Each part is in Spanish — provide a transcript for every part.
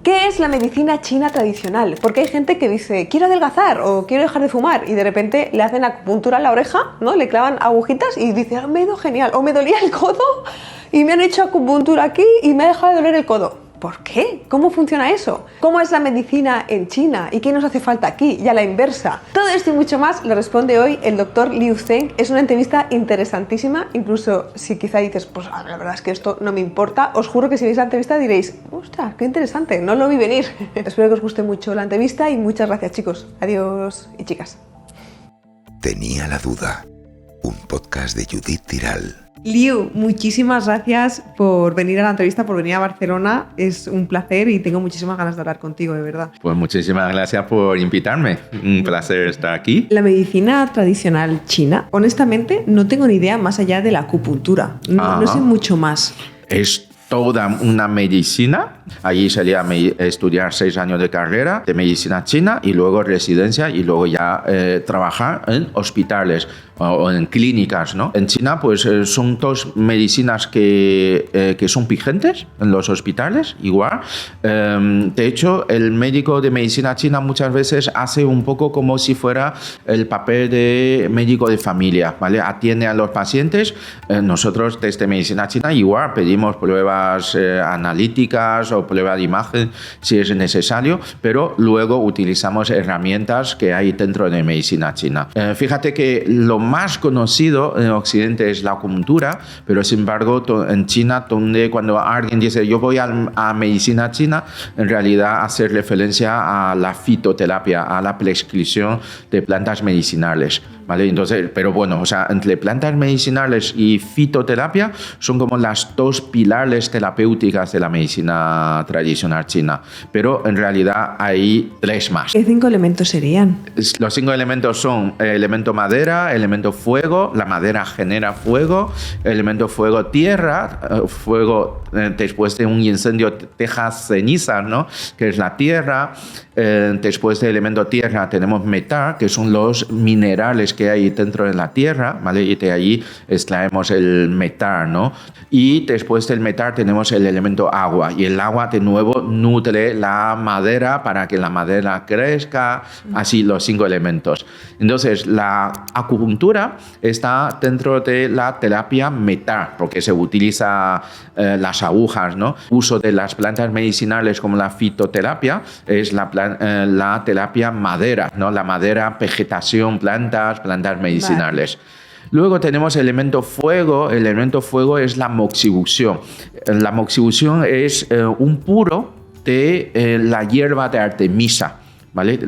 ¿Qué es la medicina china tradicional? Porque hay gente que dice, quiero adelgazar o quiero dejar de fumar y de repente le hacen acupuntura en la oreja, ¿no? Le clavan agujitas y dice, me ha ido genial. O me dolía el codo y me han hecho acupuntura aquí y me ha dejado de doler el codo. ¿Por qué? ¿Cómo funciona eso? ¿Cómo es la medicina en China? ¿Y qué nos hace falta aquí? Y a la inversa. Todo esto y mucho más lo responde hoy el doctor Liu Zheng. Es una entrevista interesantísima. Incluso si quizá dices, pues la verdad es que esto no me importa, os juro que si veis la entrevista diréis, ostras, qué interesante, no lo vi venir. Espero que os guste mucho la entrevista y muchas gracias, chicos. Adiós y chicas. Tenía la duda. Un podcast de Judith Tiral. Liu, muchísimas gracias por venir a la entrevista, por venir a Barcelona. Es un placer y tengo muchísimas ganas de hablar contigo, de verdad. Pues muchísimas gracias por invitarme. Un placer estar aquí. La medicina tradicional china, honestamente, no tengo ni idea más allá de la acupuntura. No sé mucho más. Es toda una medicina. Allí sería estudiar 6 años de carrera de medicina china y luego residencia y luego ya trabajar en hospitales o en clínicas, ¿no? En China pues son dos medicinas que son vigentes en los hospitales, igual. De hecho, el médico de medicina china muchas veces hace un poco como si fuera el papel de médico de familia, ¿vale? Atiende a los pacientes. Nosotros desde medicina china igual pedimos pruebas analíticas o prueba de imagen si es necesario, pero luego utilizamos herramientas que hay dentro de medicina china. Fíjate que lo más conocido en Occidente es la acupuntura, pero sin embargo en China, donde cuando alguien dice yo voy a medicina china, en realidad hace referencia a la fitoterapia, a la prescripción de plantas medicinales, ¿vale? Entonces, pero bueno, o sea, entre plantas medicinales y fitoterapia son como las dos pilares terapéuticas de la medicina tradicional china, pero en realidad hay 3 más. ¿Qué 5 elementos serían? Los 5 elementos son elemento madera, elemento fuego, la madera genera fuego, elemento fuego tierra, fuego después de un incendio deja cenizas, ¿no? Que es la tierra. Después del elemento tierra tenemos metal, que son los minerales que hay dentro de la tierra, ¿vale? Y de allí extraemos el metal, ¿no? Y después del metal tenemos el elemento agua, y el agua de nuevo nutre la madera para que la madera crezca, así los 5 elementos. Entonces la acupuntura está dentro de la terapia metal, porque se utiliza las agujas, ¿no? Uso de las plantas medicinales como la fitoterapia es la terapia madera, ¿no? La madera, vegetación, plantas medicinales. Vale. Luego tenemos el elemento fuego. El elemento fuego es la moxibustión. La moxibustión es un puro de la hierba de Artemisa, ¿vale?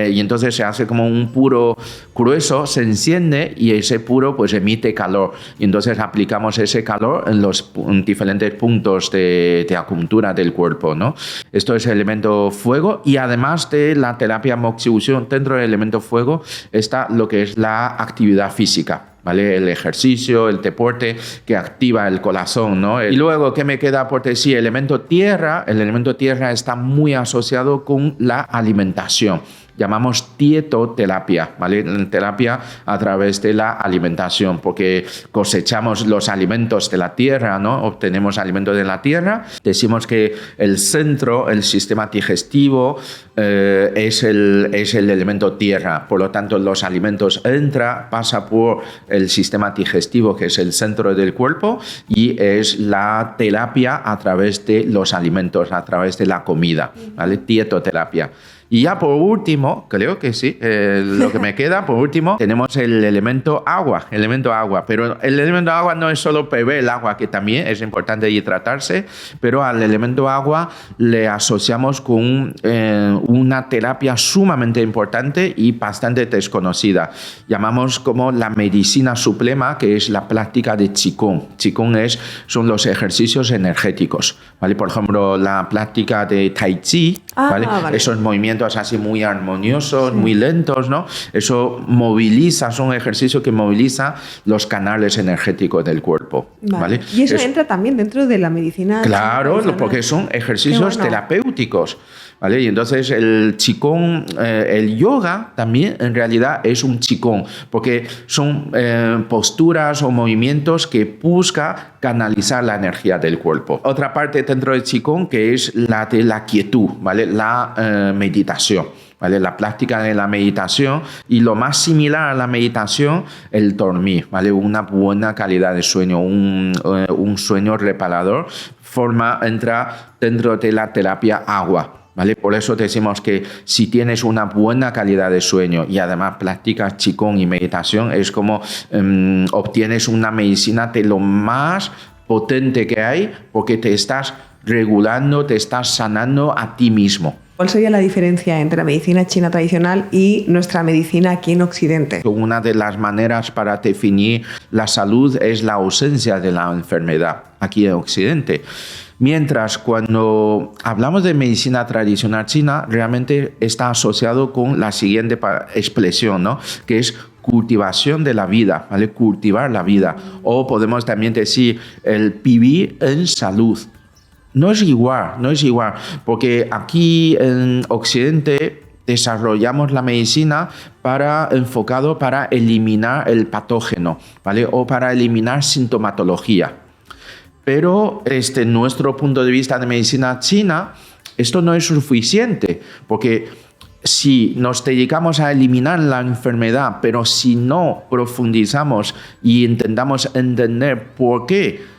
Y entonces se hace como un puro grueso, se enciende y ese puro pues emite calor, y entonces aplicamos ese calor en los diferentes puntos de acupuntura del cuerpo, ¿no? Esto es el elemento fuego, y además de la terapia moxibustión, dentro del elemento fuego está lo que es la actividad física, ¿vale? El ejercicio, el deporte que activa el corazón, ¿no? Y luego, ¿qué me queda por decir? El elemento tierra está muy asociado con la alimentación. Llamamos dietoterapia, ¿vale? Terapia a través de la alimentación, porque cosechamos los alimentos de la tierra, ¿no? Obtenemos alimentos de la tierra. Decimos que el centro, el sistema digestivo, es el elemento tierra. Por lo tanto, los alimentos pasa por el sistema digestivo, que es el centro del cuerpo, y es la terapia a través de los alimentos, a través de la comida, ¿vale? Dietoterapia. Y ya por último, creo que sí, lo que me queda por último, tenemos el elemento agua. Pero el elemento agua no es solo beber el agua, que también es importante hidratarse, pero al elemento agua le asociamos con una terapia sumamente importante y bastante desconocida. Llamamos como la medicina suprema, que es la práctica de Qigong. Qigong son los ejercicios energéticos, ¿vale? Por ejemplo, la práctica de Tai Chi ¿vale? Vale. Esos movimientos así muy armoniosos, muy lentos, ¿no? Eso moviliza, son ejercicios que moviliza los canales energéticos del cuerpo, ¿vale? Y eso entra también dentro de la medicina. Claro, porque son ejercicios terapéuticos, ¿vale? Y entonces el qigong, el yoga también en realidad es un qigong, porque son posturas o movimientos que busca canalizar la energía del cuerpo. Otra parte dentro del qigong que es la de la quietud, ¿vale? La meditación, ¿vale? La práctica de la meditación, y lo más similar a la meditación, el dormir, ¿vale? Una buena calidad de sueño, un sueño reparador entra dentro de la terapia agua, ¿vale? Por eso decimos que si tienes una buena calidad de sueño y además practicas qigong y meditación, es como obtienes una medicina de lo más potente que hay, porque te estás regulando, te estás sanando a ti mismo. ¿Cuál sería la diferencia entre la medicina china tradicional y nuestra medicina aquí en Occidente? Una de las maneras para definir la salud es la ausencia de la enfermedad aquí en Occidente. Mientras cuando hablamos de medicina tradicional china, realmente está asociado con la siguiente expresión, ¿no? Que es cultivación de la vida, ¿vale? Cultivar la vida. O podemos también decir el vivir en salud. No es igual, porque aquí en Occidente desarrollamos la medicina enfocado para eliminar el patógeno, ¿vale? O para eliminar sintomatología. Pero desde nuestro punto de vista de medicina china, esto no es suficiente, porque si nos dedicamos a eliminar la enfermedad, pero si no profundizamos y intentamos entender por qué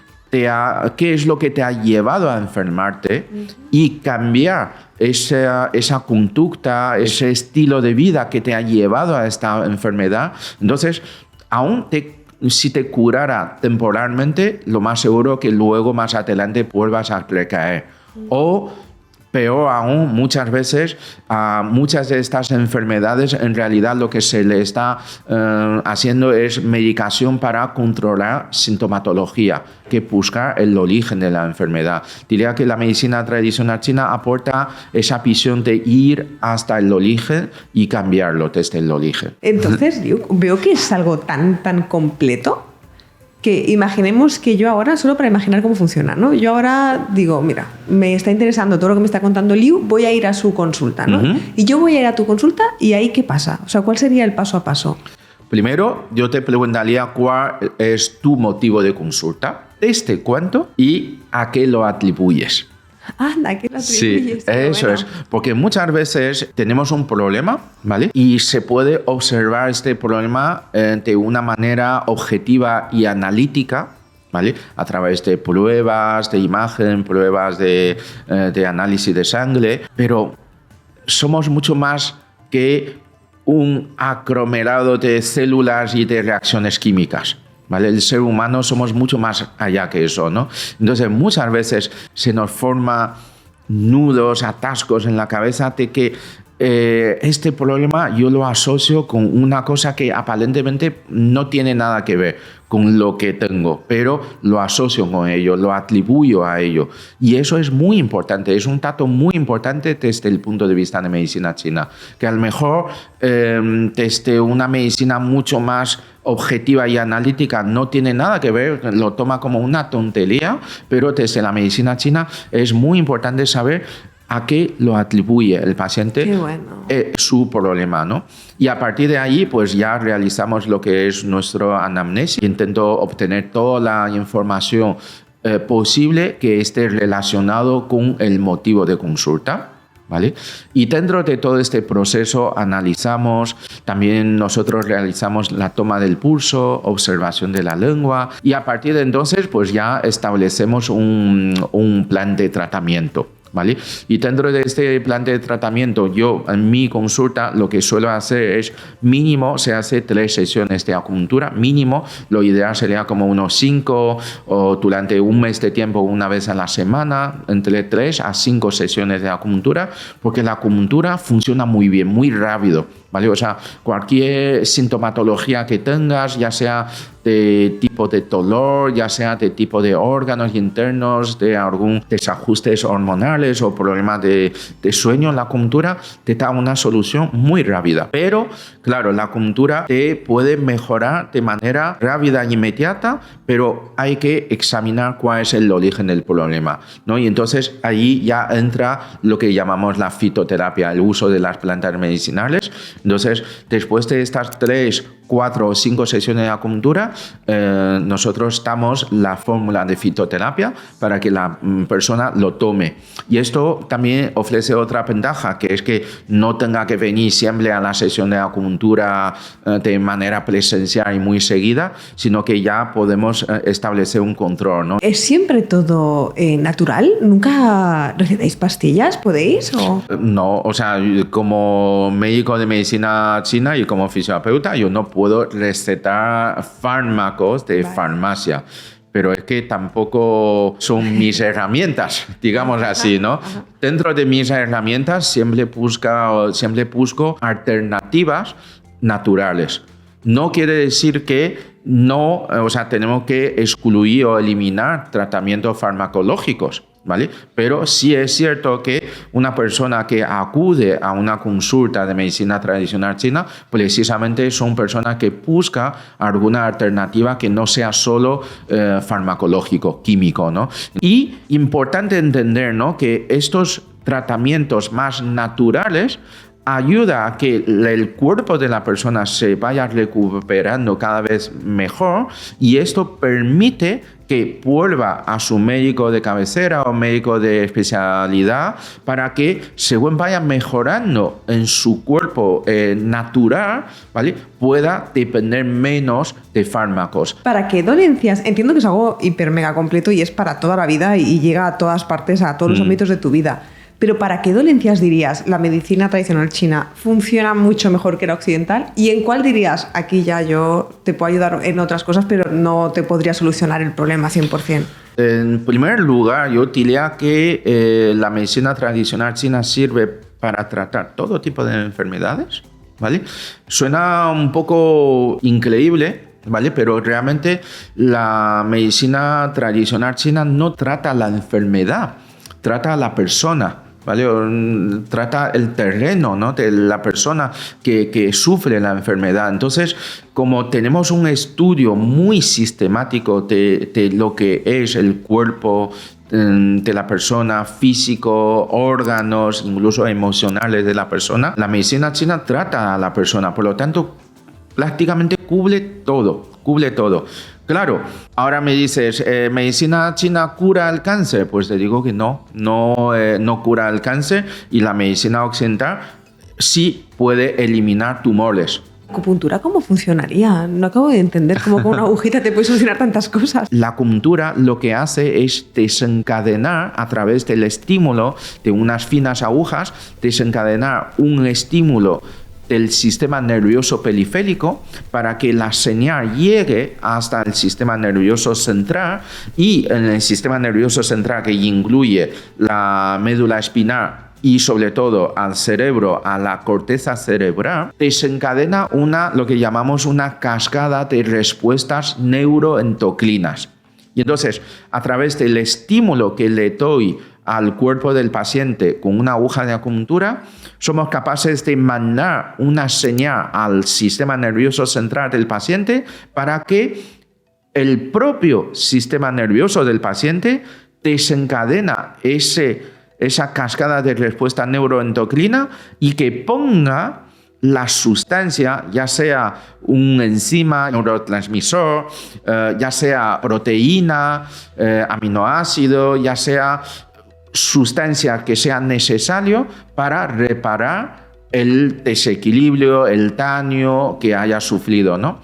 es lo que te ha llevado a enfermarte y cambiar esa conducta, ese estilo de vida que te ha llevado a esta enfermedad, entonces si te curara temporalmente, lo más seguro que luego más adelante vuelvas a recaer. O peor aún, muchas veces a muchas de estas enfermedades en realidad lo que se le está haciendo es medicación para controlar sintomatología, que buscar el origen de la enfermedad. Diría que la medicina tradicional china aporta esa visión de ir hasta el origen y cambiarlo desde el origen. Entonces, yo veo que es algo tan completo que imaginemos que yo ahora, solo para imaginar cómo funciona, ¿no? Yo ahora digo, mira, me está interesando todo lo que me está contando Liu, voy a ir a su consulta, ¿no? Y yo voy a ir a tu consulta y ahí, ¿qué pasa? O sea, ¿cuál sería el paso a paso? Primero, yo te preguntaría cuál es tu motivo de consulta, desde cuánto y a qué lo atribuyes. Anda, ¿qué lo atribuyes? Sí, eso es. Porque muchas veces tenemos un problema, ¿vale? Y se puede observar este problema de una manera objetiva y analítica, ¿vale? A través de pruebas de imagen, pruebas de análisis de sangre, pero somos mucho más que un aglomerado de células y de reacciones químicas, ¿vale? El ser humano somos mucho más allá que eso, ¿no? Entonces muchas veces se nos forman nudos, atascos en la cabeza de que este problema yo lo asocio con una cosa que aparentemente no tiene nada que ver con lo que tengo, pero lo asocio con ello, lo atribuyo a ello. Y eso es muy importante, es un dato muy importante desde el punto de vista de medicina china, que a lo mejor desde una medicina mucho más objetiva y analítica no tiene nada que ver, lo toma como una tontería, pero desde la medicina china es muy importante saber a qué lo atribuye el paciente su problema, ¿no? Y a partir de ahí, pues ya realizamos lo que es nuestro anamnesis. Intento obtener toda la información posible que esté relacionado con el motivo de consulta, ¿vale? Y dentro de todo este proceso analizamos, también nosotros realizamos la toma del pulso, observación de la lengua, y a partir de entonces, pues ya establecemos un plan de tratamiento, ¿vale? Y dentro de este plan de tratamiento, yo en mi consulta lo que suelo hacer es mínimo, se hace 3 sesiones de acupuntura, mínimo, lo ideal sería como unos 5 o durante un mes de tiempo, una vez a la semana, entre 3 a 5 sesiones de acupuntura, porque la acupuntura funciona muy bien, muy rápido, ¿vale? O sea, cualquier sintomatología que tengas, ya sea de tipo de dolor, ya sea de tipo de órganos internos, de algún desajustes hormonales o problemas de sueño, la acupuntura te da una solución muy rápida. Pero, claro, la acupuntura te puede mejorar de manera rápida e inmediata, pero hay que examinar cuál es el origen del problema, ¿no? Y entonces ahí ya entra lo que llamamos la fitoterapia, el uso de las plantas medicinales. Entonces, después de estas 3, 4 o 5 sesiones de acupuntura, nosotros damos la fórmula de fitoterapia para que la persona lo tome. Y esto también ofrece otra ventaja, que es que no tenga que venir siempre a la sesión de acupuntura de manera presencial y muy seguida, sino que ya podemos establecer un control, ¿no? ¿Es siempre todo natural? ¿Nunca recetáis pastillas? ¿Podéis? ¿O? No, o sea, como médico de medicina china y como fisioterapeuta, yo no puedo recetar fármacos de farmacia, pero es que tampoco son mis herramientas, digamos así, ¿no? Dentro de mis herramientas siempre busco alternativas naturales. No quiere decir que no, o sea, tenemos que excluir o eliminar tratamientos farmacológicos, ¿vale? Pero sí es cierto que una persona que acude a una consulta de medicina tradicional china, precisamente son personas que buscan alguna alternativa que no sea solo farmacológico, químico, ¿no? Y importante entender, ¿no?, que estos tratamientos más naturales ayuda a que el cuerpo de la persona se vaya recuperando cada vez mejor, y esto permite que vuelva a su médico de cabecera o médico de especialidad para que según vaya mejorando en su cuerpo natural, ¿vale?, pueda depender menos de fármacos. ¿Para qué dolencias? Entiendo que es algo hiper mega completo y es para toda la vida y llega a todas partes, a todos los ámbitos de tu vida. Pero ¿para qué dolencias dirías la medicina tradicional china funciona mucho mejor que la occidental? ¿Y en cuál dirías, aquí ya yo te puedo ayudar en otras cosas, pero no te podría solucionar el problema 100%? En primer lugar, yo diría que la medicina tradicional china sirve para tratar todo tipo de enfermedades, ¿vale? Suena un poco increíble, ¿vale? Pero realmente la medicina tradicional china no trata la enfermedad, trata a la persona, ¿vale? Trata el terreno, ¿no?, de la persona que sufre la enfermedad. Entonces, como tenemos un estudio muy sistemático de lo que es el cuerpo de la persona, físico, órganos, incluso emocionales de la persona, la medicina china trata a la persona, por lo tanto, prácticamente cubre todo. Claro, ahora me dices, ¿medicina china cura el cáncer? Pues te digo que no cura el cáncer, y la medicina occidental sí puede eliminar tumores. ¿Acupuntura cómo funcionaría? No acabo de entender cómo con una agujita te puede solucionar tantas cosas. La acupuntura lo que hace es desencadenar, a través del estímulo de unas finas agujas, desencadenar un estímulo del sistema nervioso periférico para que la señal llegue hasta el sistema nervioso central, y en el sistema nervioso central, que incluye la médula espinal y sobre todo al cerebro, a la corteza cerebral, desencadena lo que llamamos una cascada de respuestas neuroendocrinas. Y entonces, a través del estímulo que le doy al cuerpo del paciente con una aguja de acupuntura, somos capaces de mandar una señal al sistema nervioso central del paciente para que el propio sistema nervioso del paciente desencadena esa cascada de respuesta neuroendocrina y que ponga la sustancia, ya sea un enzima, neurotransmisor, ya sea proteína, aminoácido, ya sea sustancia que sea necesario para reparar el desequilibrio, el daño que haya sufrido, ¿no?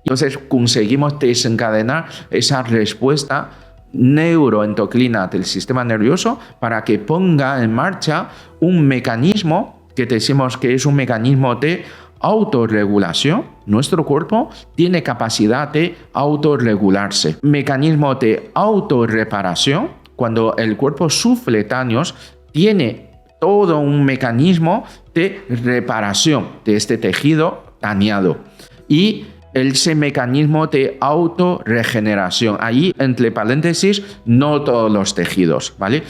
Entonces conseguimos desencadenar esa respuesta neuroendocrina del sistema nervioso para que ponga en marcha un mecanismo que decimos que es un mecanismo de autorregulación. Nuestro cuerpo tiene capacidad de autorregularse. Mecanismo de autorreparación. Cuando el cuerpo sufre daños, tiene todo un mecanismo de reparación de este tejido dañado. Y ese mecanismo de autorregeneración. Ahí, entre paréntesis, no todos los tejidos, ¿vale?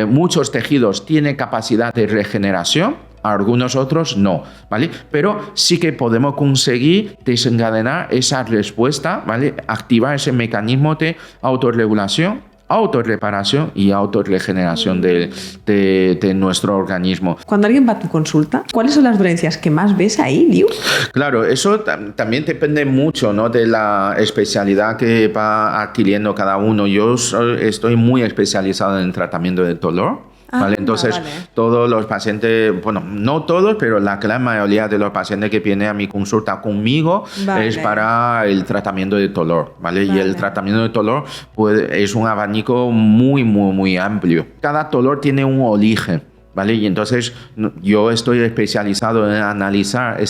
Muchos tejidos tienen capacidad de regeneración, algunos otros no, ¿vale? Pero sí que podemos conseguir desencadenar esa respuesta, ¿vale? Activar ese mecanismo de autorregulación, autorreparación y autorregeneración de nuestro organismo. Cuando alguien va a tu consulta, ¿cuáles son las dolencias que más ves ahí, Liu? Claro, eso también depende mucho, ¿no?, de la especialidad que va adquiriendo cada uno. Yo estoy muy especializado en el tratamiento del dolor. ¿Vale? Entonces, todos los pacientes, bueno, no todos, pero la gran mayoría de los pacientes que vienen a mi consulta conmigo es para el tratamiento de dolor, ¿vale? Y el tratamiento de dolor pues, es un abanico muy, muy, muy amplio. Cada dolor tiene un origen, ¿vale? Y entonces yo estoy especializado en analizar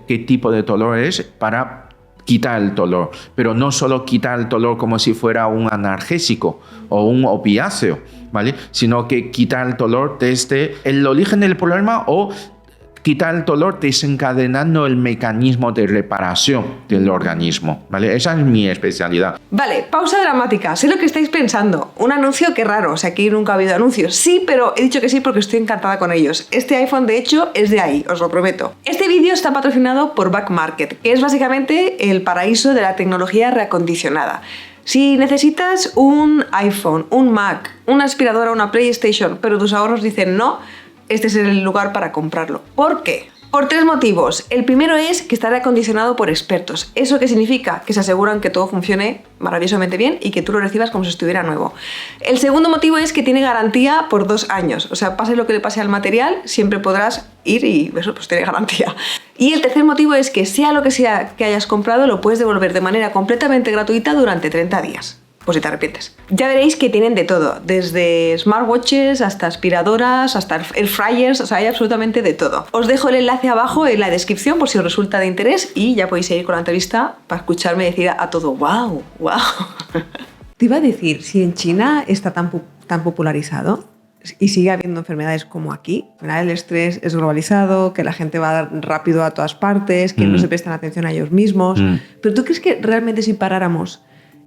qué tipo de dolor es para quitar el dolor, pero no solo quitar el dolor como si fuera un analgésico o un opiáceo, ¿vale? Sino que quitar el dolor desde el origen del problema o quitar el dolor desencadenando el mecanismo de reparación del organismo, ¿vale? Esa es mi especialidad. Vale, pausa dramática. Sé lo que estáis pensando. Un anuncio, qué raro. O sea, aquí nunca ha habido anuncios. Sí, pero he dicho que sí porque estoy encantada con ellos. Este iPhone, de hecho, es de ahí, os lo prometo. Este vídeo está patrocinado por Back Market, que es básicamente el paraíso de la tecnología reacondicionada. Si necesitas un iPhone, un Mac, una aspiradora, una PlayStation, pero tus ahorros dicen no, este es el lugar para comprarlo. ¿Por qué? Por 3 motivos. El primero es que está reacondicionado por expertos. ¿Eso qué significa? Que se aseguran que todo funcione maravillosamente bien y que tú lo recibas como si estuviera nuevo. El segundo motivo es que tiene garantía por 2 años. O sea, pase lo que le pase al material, siempre podrás ir y eso pues tiene garantía. Y el tercer motivo es que sea lo que sea que hayas comprado, lo puedes devolver de manera completamente gratuita durante 30 días. Pues si te arrepientes. Ya veréis que tienen de todo, desde smartwatches hasta aspiradoras, hasta air fryers, o sea, hay absolutamente de todo. Os dejo el enlace abajo en la descripción por si os resulta de interés y ya podéis seguir con la entrevista para escucharme decir a todo wow, wow. Te iba a decir, si en China está tan popularizado y sigue habiendo enfermedades como aquí, el estrés es globalizado, que la gente va rápido a todas partes, que no se prestan atención a ellos mismos, pero ¿tú crees que realmente si paráramos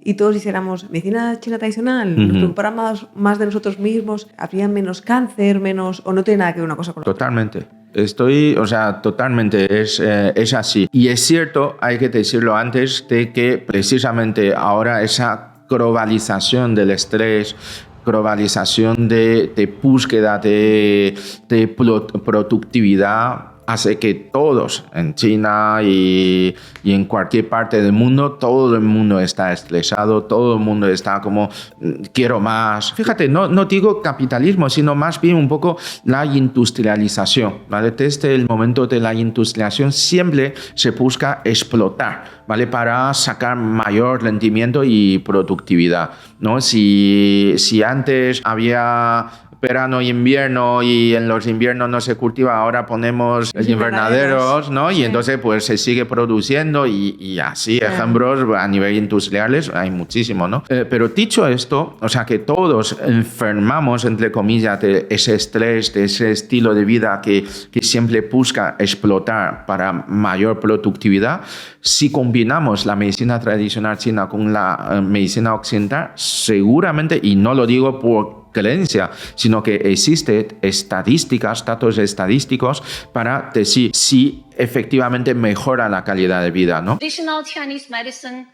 y todos hiciéramos medicina china tradicional, nos preocupáramos más de nosotros mismos, habría menos cáncer, menos, o no tiene nada que ver una cosa con la otra? Totalmente. Totalmente es así. Y es cierto, hay que decirlo antes, de que precisamente ahora esa globalización del estrés, globalización de búsqueda de productividad, hace que todos en China y en cualquier parte del mundo, todo el mundo está estresado, todo el mundo está como quiero más. Fíjate, no digo capitalismo, sino más bien un poco la industrialización, ¿vale? Desde el momento de la industrialización siempre se busca explotar, ¿vale? Para sacar mayor rendimiento y productividad, ¿no? Si antes había verano y invierno y en los inviernos no se cultiva, ahora ponemos invernaderos, ¿no? Y entonces pues se sigue produciendo y así ejemplos a nivel industriales hay muchísimo, ¿no? Pero dicho esto, o sea que todos enfermamos, entre comillas, de ese estrés, de ese estilo de vida que siempre busca explotar para mayor productividad. Si combinamos la medicina tradicional china con la medicina occidental, seguramente, y no lo digo por creencia, sino que existen datos estadísticos para decir si efectivamente mejora la calidad de vida, ¿no? Traditional Chinese medicine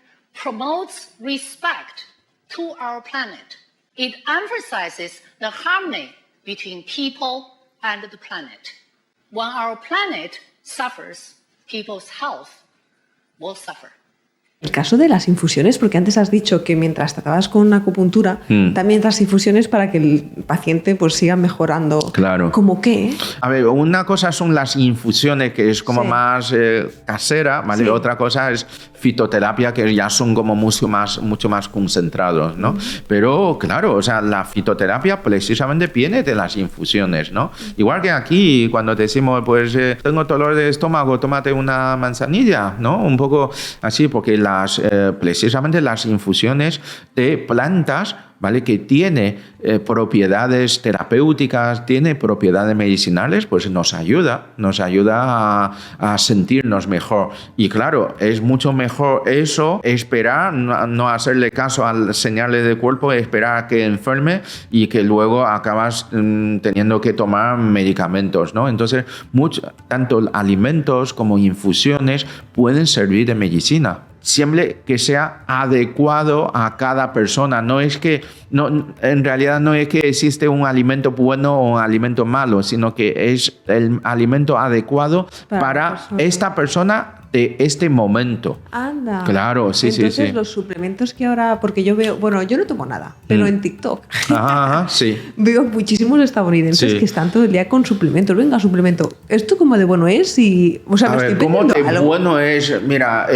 promotes respect to our planet. It emphasizes the harmony between people and the planet. When our planet suffers, people's health will suffer. El caso de las infusiones, porque antes has dicho que mientras tratabas con acupuntura, también das infusiones para que el paciente pues siga mejorando. Claro. ¿Cómo qué? A ver, una cosa son las infusiones, que es como más casera, ¿vale? Otra cosa es fitoterapia, que ya son como mucho más concentrados, ¿no? Pero claro, o sea, la fitoterapia precisamente viene de las infusiones, ¿no? Igual que aquí, cuando decimos, pues tengo dolor de estómago, tómate una manzanilla, ¿no? Un poco así, porque la precisamente las infusiones de plantas, ¿vale? Que tiene propiedades terapéuticas, tiene propiedades medicinales, pues nos ayuda a sentirnos mejor. Y claro, es mucho mejor eso, esperar, no hacerle caso a las señales del cuerpo, esperar a que enferme y que luego acabas teniendo que tomar medicamentos, ¿no? Entonces, tanto alimentos como infusiones pueden servir de medicina, siempre que sea adecuado a cada persona. En realidad no es que existe un alimento bueno o un alimento malo, sino que es el alimento adecuado para esta persona de este momento. Anda. Claro, sí. Entonces los suplementos que ahora, porque yo veo, bueno, yo no tomo nada, pero en TikTok sí. veo muchísimos estadounidenses que están todo el día con suplementos. Venga, suplemento. ¿Esto cómo de bueno es? Y, o sea, a ver, ¿cómo de bueno es? Mira,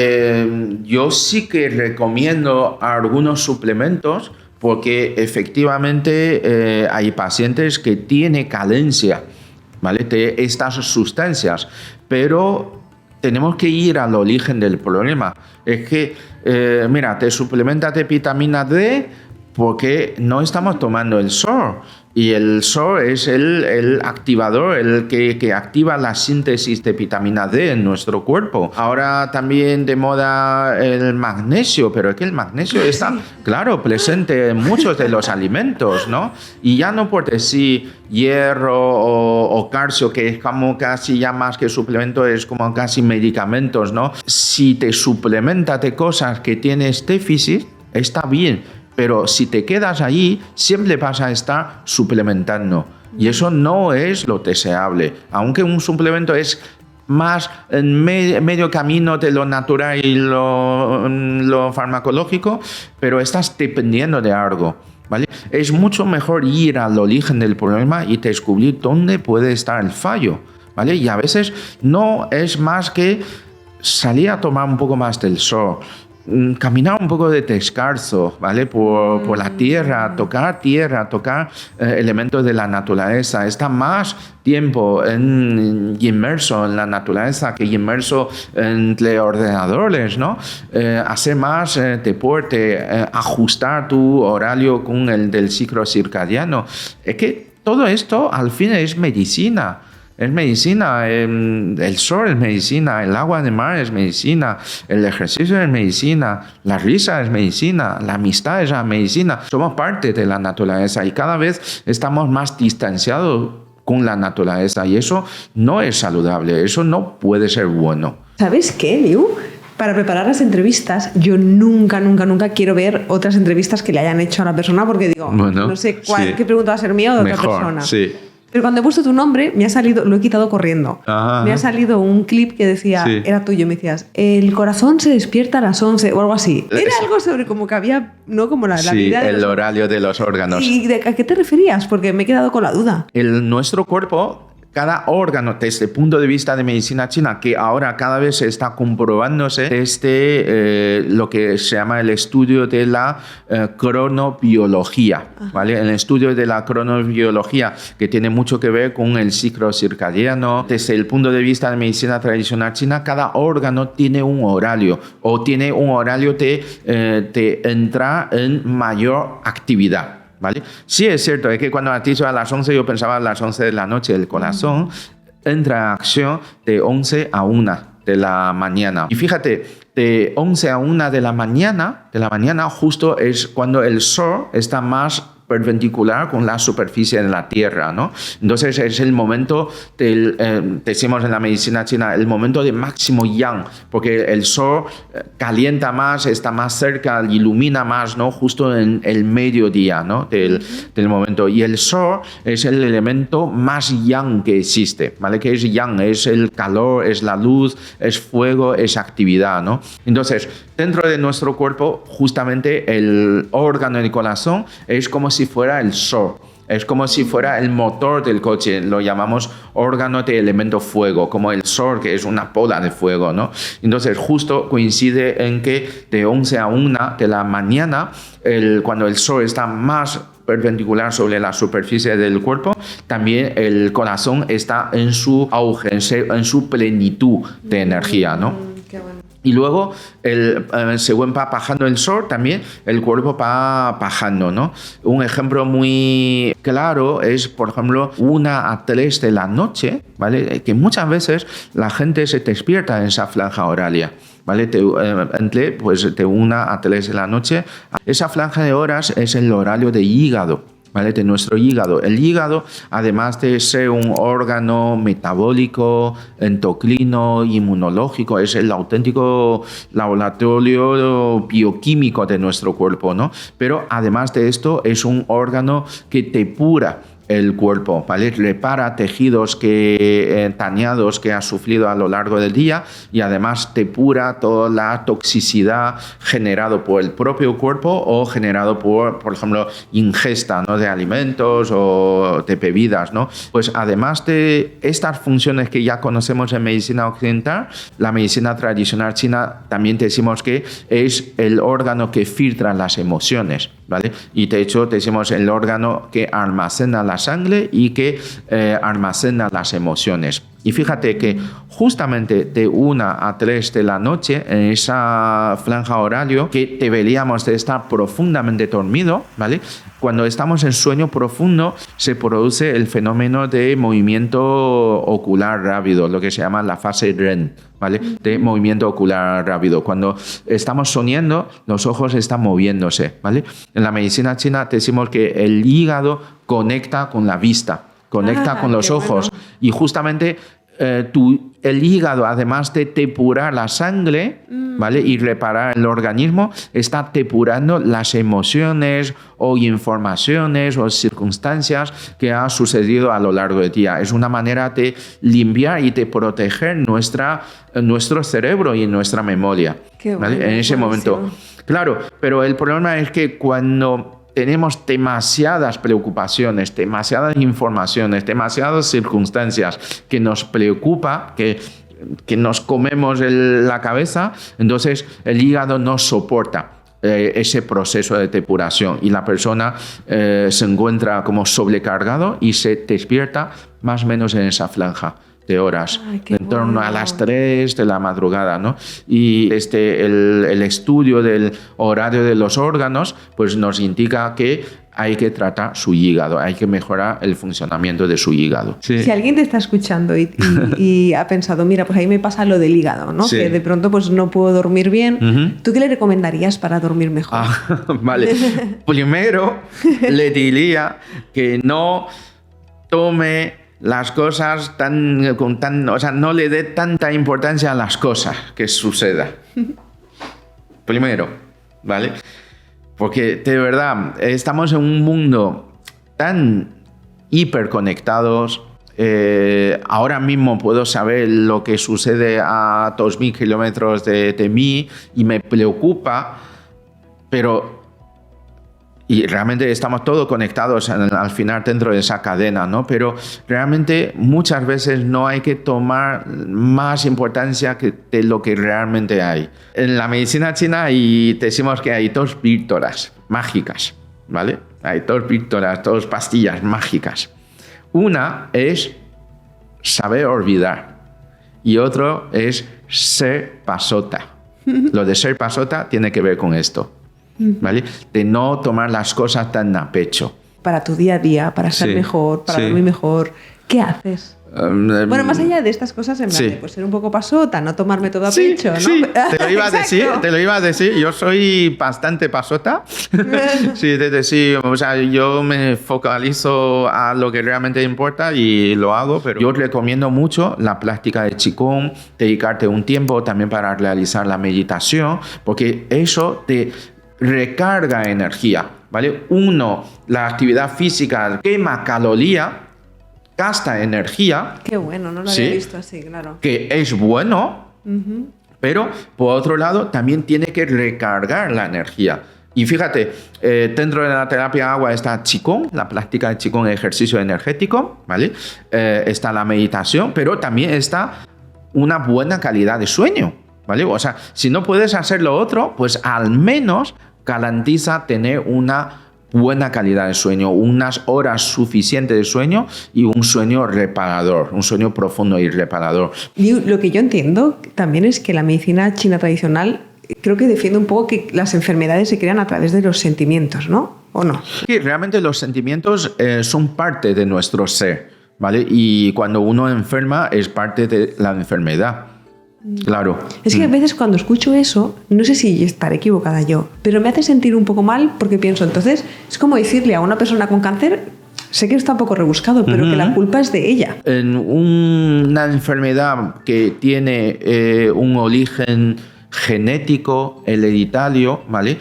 yo sí que recomiendo algunos suplementos porque efectivamente hay pacientes que tienen carencia, ¿vale? De estas sustancias, pero tenemos que ir al origen del problema. Es que, mira, te suplementas de vitamina D porque no estamos tomando el sol. Y el sol es el activador, el que activa la síntesis de vitamina D en nuestro cuerpo. Ahora también de moda el magnesio, pero es que el magnesio está, claro, presente en muchos de los alimentos, ¿no? Y ya no por decir hierro o calcio, que es como casi ya más que suplemento, es como casi medicamentos, ¿no? Si te suplementas de cosas que tienes déficit, está bien. Pero si te quedas allí, siempre vas a estar suplementando. Y eso no es lo deseable. Aunque un suplemento es más en medio camino de lo natural y lo farmacológico, pero estás dependiendo de algo, ¿vale? Es mucho mejor ir al origen del problema y descubrir dónde puede estar el fallo, ¿vale? Y a veces no es más que salir a tomar un poco más del sol, caminar un poco de descalzo, ¿vale? Por la tierra, tocar elementos de la naturaleza. Está más tiempo inmerso en la naturaleza que inmerso entre ordenadores, ¿no? Hacer más deporte, ajustar tu horario con el del ciclo circadiano. Es que todo esto al fin es medicina. Es medicina, el sol es medicina, el agua de mar es medicina, el ejercicio es medicina, la risa es medicina, la amistad es medicina. Somos parte de la naturaleza y cada vez estamos más distanciados con la naturaleza y eso no es saludable, eso no puede ser bueno. ¿Sabes qué, Liu? Para preparar las entrevistas, yo nunca quiero ver otras entrevistas que le hayan hecho a la persona porque digo, bueno, no sé qué pregunta va a ser mía o de otra persona. Sí. Pero cuando he puesto tu nombre, me ha salido, lo he quitado corriendo. Me ha salido un clip que decía, era tuyo, me decías, el corazón se despierta a las 11 o algo así. Era algo sobre como que había, ¿no? Como la vida de el horario de los órganos. ¿Y a qué te referías? Porque me he quedado con la duda. Nuestro cuerpo, cada órgano, desde el punto de vista de medicina china, que ahora cada vez se está comprobándose desde lo que se llama el estudio de la cronobiología, ¿vale? El estudio de la cronobiología, que tiene mucho que ver con el ciclo circadiano. Desde el punto de vista de medicina tradicional china, cada órgano tiene un horario, o tiene un horario de entrar en mayor actividad, ¿vale? Sí, es cierto, es que cuando has dicho a las 11, yo pensaba a las 11 de la noche. El corazón entra en acción de 11 a 1 de la mañana. Y fíjate, de 11 a 1 de la mañana justo es cuando el sol está más perpendicular con la superficie de la Tierra, ¿no? Entonces es el momento decimos en la medicina china, el momento de máximo yang, porque el sol calienta más, está más cerca, ilumina más, ¿no? Justo en el mediodía, ¿no? del momento. Y el sol es el elemento más yang que existe, ¿vale? Que es yang, es el calor, es la luz, es fuego, es actividad, ¿no? Entonces, dentro de nuestro cuerpo, justamente el órgano del corazón es como si fuera el sol. Es como si fuera el motor del coche, lo llamamos órgano de elemento fuego, como el sol, que es una bola de fuego, ¿no? Entonces, justo coincide en que de 11 a 1 de la mañana, cuando el sol está más perpendicular sobre la superficie del cuerpo, también el corazón está en su auge, en su plenitud de energía, ¿no? Qué bueno. Y luego, según va bajando el sol, también el cuerpo va bajando, ¿no? Un ejemplo muy claro es, por ejemplo, 1 a 3 de la noche, ¿vale? Que muchas veces la gente se despierta en esa franja horaria, ¿vale? De 1 a 3 de la noche. Esa franja de horas es el horario de hígado, ¿vale? De nuestro hígado. El hígado, además de ser un órgano metabólico, endocrino, inmunológico, es el auténtico laboratorio bioquímico de nuestro cuerpo, ¿no? Pero además de esto, es un órgano que depura el cuerpo, ¿vale? Repara tejidos dañados que ha sufrido a lo largo del día y además depura toda la toxicidad generada por el propio cuerpo o generado por ejemplo, ingesta, ¿no? De alimentos o de bebidas, ¿no? Pues además de estas funciones que ya conocemos en medicina occidental, la medicina tradicional china también decimos que es el órgano que filtra las emociones, ¿vale? Y de hecho decimos el órgano que almacena la sangre y que almacena las emociones. Y fíjate que justamente de 1 a 3 de la noche, en esa franja horario, que deberíamos de estar profundamente dormido, ¿vale? Cuando estamos en sueño profundo, se produce el fenómeno de movimiento ocular rápido, lo que se llama la fase REM, ¿vale? De movimiento ocular rápido. Cuando estamos soñando, los ojos están moviéndose, ¿vale? En la medicina china decimos que el hígado conecta con la vista, conecta con los ojos. Bueno. Y justamente el hígado, además de depurar la sangre, ¿vale? Y reparar el organismo, está depurando las emociones o informaciones o circunstancias que han sucedido a lo largo del día. Es una manera de limpiar y de proteger nuestro cerebro y nuestra memoria, ¿vale? En ese momento. Claro, pero el problema es que cuando tenemos demasiadas preocupaciones, demasiadas informaciones, demasiadas circunstancias que nos preocupa, que nos comemos la cabeza, entonces el hígado no soporta ese proceso de depuración y la persona se encuentra como sobrecargado y se despierta más o menos en esa franja de horas, en torno a las 3 de la madrugada, ¿no? Y el estudio del horario de los órganos pues nos indica que hay que tratar su hígado, hay que mejorar el funcionamiento de su hígado. Sí. Si alguien te está escuchando y ha pensado, mira, pues ahí me pasa lo del hígado, ¿no? Sí. Que de pronto pues no puedo dormir bien. ¿Tú qué le recomendarías para dormir mejor? Vale. Primero le diría que no tome las cosas o sea, no le dé tanta importancia a las cosas que sucedan. Primero, ¿vale? Porque de verdad estamos en un mundo tan hiperconectados. Ahora mismo puedo saber lo que sucede a 2.000 kilómetros de mí y me preocupa, pero y realmente estamos todos conectados al final dentro de esa cadena, ¿no? Pero realmente muchas veces no hay que tomar más importancia de lo que realmente hay. En la medicina china decimos que hay 2 píldoras mágicas, ¿vale? Hay 2 píldoras, 2 pastillas mágicas. Una es saber olvidar y otro es ser pasota. Lo de ser pasota tiene que ver con esto, ¿vale? De no tomar las cosas tan a pecho. Para tu día a día, para ser mejor, para dormir mejor, ¿qué haces? Bueno, más allá de estas cosas, en plan de pues, ser un poco pasota, no tomarme todo a pecho, ¿no? Sí, te lo iba a decir. Yo soy bastante pasota. Sí, o sea, yo me focalizo a lo que realmente importa y lo hago, pero yo recomiendo mucho la práctica de Qigong, dedicarte un tiempo también para realizar la meditación, porque eso te recarga energía, ¿vale? La actividad física quema caloría, gasta energía. Qué bueno, no lo había visto así, claro. Que es bueno, pero por otro lado también tiene que recargar la energía. Y fíjate, dentro de la terapia agua está Qigong, la práctica de Qigong, ejercicio energético, ¿vale? Está la meditación, pero también está una buena calidad de sueño, ¿vale? O sea, si no puedes hacer lo otro, pues al menos garantiza tener una buena calidad de sueño, unas horas suficientes de sueño y un sueño reparador, un sueño profundo y reparador. Y lo que yo entiendo también es que la medicina china tradicional creo que defiende un poco que las enfermedades se crean a través de los sentimientos, ¿no? ¿O no? Sí, realmente los sentimientos son parte de nuestro ser, ¿vale? Y cuando uno enferma es parte de la enfermedad. Claro. Es que a veces cuando escucho eso, no sé si estaré equivocada yo, pero me hace sentir un poco mal porque pienso, entonces, es como decirle a una persona con cáncer, sé que está un poco rebuscado, pero que la culpa es de ella. En una enfermedad que tiene un origen genético, hereditario, ¿vale?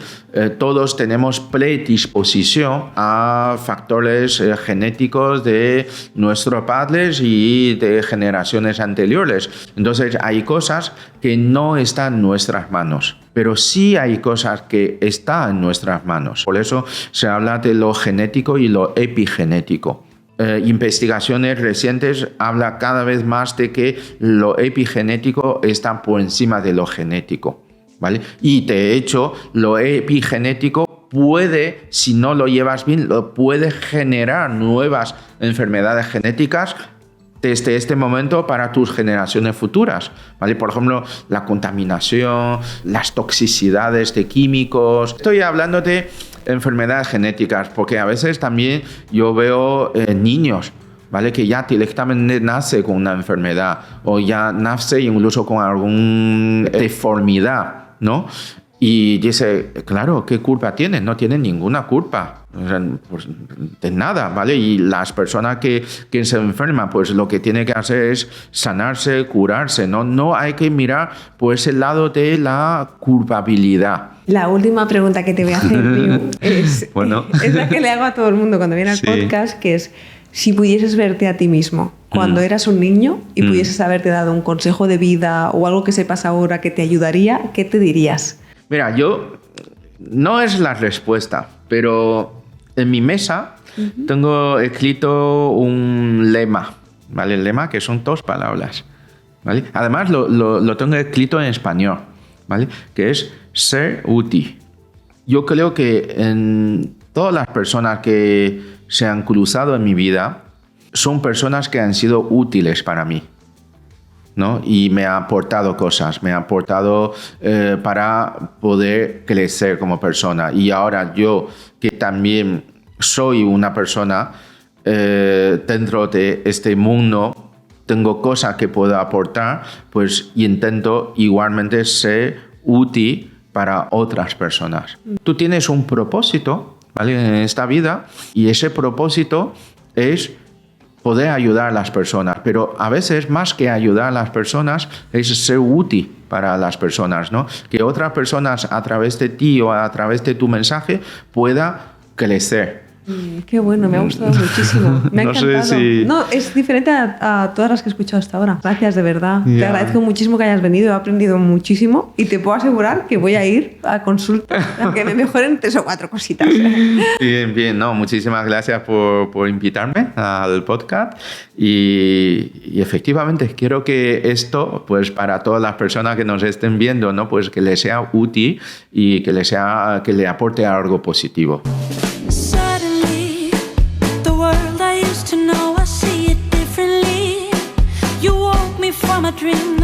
Todos tenemos predisposición a factores genéticos de nuestros padres y de generaciones anteriores. Entonces hay cosas que no están en nuestras manos, pero sí hay cosas que están en nuestras manos. Por eso se habla de lo genético y lo epigenético. Investigaciones recientes hablan cada vez más de que lo epigenético está por encima de lo genético, ¿vale? Y de hecho, lo epigenético puede, si no lo llevas bien, puede generar nuevas enfermedades genéticas desde este momento para tus generaciones futuras, ¿vale? Por ejemplo, la contaminación, las toxicidades de químicos. Estoy hablando de enfermedades genéticas, porque a veces también yo veo niños, ¿vale? Que ya directamente nace con una enfermedad o ya nace incluso con alguna deformidad, ¿no? Y dice, claro, ¿qué culpa tiene? No tiene ninguna culpa. O sea, pues, de nada, ¿vale? Y las personas que se enferman, pues lo que tiene que hacer es sanarse, curarse, ¿no? No hay que mirar por ese lado de la culpabilidad. La última pregunta que te voy a hacer, Liu, es la que le hago a todo el mundo cuando viene al podcast, que es, si pudieses verte a ti mismo cuando eras un niño y pudieses haberte dado un consejo de vida o algo que sepas ahora que te ayudaría, ¿qué te dirías? Mira, yo no es la respuesta, pero en mi mesa tengo escrito un lema, ¿vale? El lema que son 2 palabras, ¿vale? Además lo tengo escrito en español, ¿vale? Que es ser útil. Yo creo que en todas las personas que se han cruzado en mi vida son personas que han sido útiles para mí, ¿no? Y me ha aportado cosas, me ha aportado para poder crecer como persona. Y ahora yo, que también soy una persona dentro de este mundo, tengo cosas que puedo aportar, pues intento igualmente ser útil para otras personas. Tú tienes un propósito, ¿vale? En esta vida, y ese propósito es poder ayudar a las personas, pero a veces más que ayudar a las personas es ser útil para las personas, ¿no? Que otras personas a través de ti o a través de tu mensaje puedan crecer. Qué bueno, me ha gustado muchísimo. Me ha encantado. No, es diferente a todas las que he escuchado hasta ahora. Gracias, de verdad. Te agradezco muchísimo que hayas venido, he aprendido muchísimo y te puedo asegurar que voy a ir a consulta a que me mejoren 3 o 4 cositas. Bien, no, muchísimas gracias por invitarme al podcast y efectivamente quiero que esto, pues para todas las personas que nos estén viendo, ¿no? Pues que les sea útil y que le aporte algo positivo. From a dream